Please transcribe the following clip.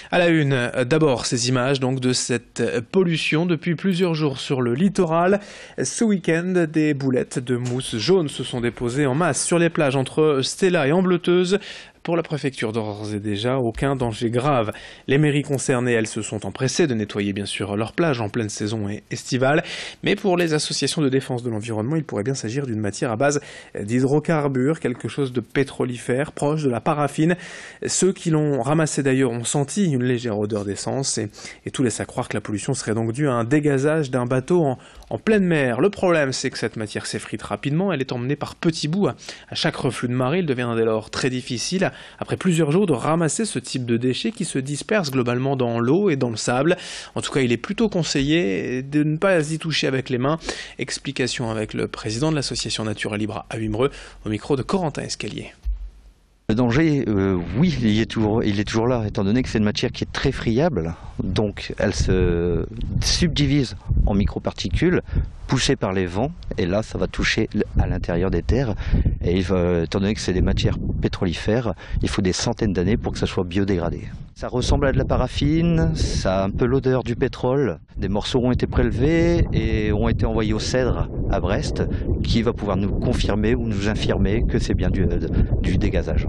À la une, d'abord ces images donc de cette pollution depuis plusieurs jours sur le littoral. Ce week-end, des boulettes de mousse jaune se sont déposées en masse sur les plages entre Stella et Ambleteuse. Pour la préfecture, d'ores et déjà, aucun danger grave. Les mairies concernées, elles, se sont empressées de nettoyer bien sûr leurs plages en pleine saison estivale. Mais pour les associations de défense de l'environnement, il pourrait bien s'agir d'une matière à base d'hydrocarbures, quelque chose de pétrolifère, proche de la paraffine. Ceux qui l'ont ramassé d'ailleurs ont senti une légère odeur d'essence et tout laisse à croire que la pollution serait donc due à un dégazage d'un bateau en pleine mer. Le problème, c'est que cette matière s'effrite rapidement, elle est emmenée par petits bouts. À chaque reflux de marée, il devient dès lors très difficile, après plusieurs jours, de ramasser ce type de déchets qui se dispersent globalement dans l'eau et dans le sable. En tout cas, il est plutôt conseillé de ne pas y toucher avec les mains. Explication avec le président de l'association Nature et Libre à Wimereux, au micro de Corentin Escalier. Le danger, oui, il est toujours là, étant donné que c'est une matière qui est très friable, donc elle se subdivise en microparticules poussées par les vents, et là ça va toucher à l'intérieur des terres, et étant donné que c'est des matières pétrolifères, il faut des centaines d'années pour que ça soit biodégradé. Ça ressemble à de la paraffine, ça a un peu l'odeur du pétrole, des morceaux ont été prélevés et ont été envoyés au CEDRE à Brest, qui va pouvoir nous confirmer ou nous infirmer que c'est bien du dégazage.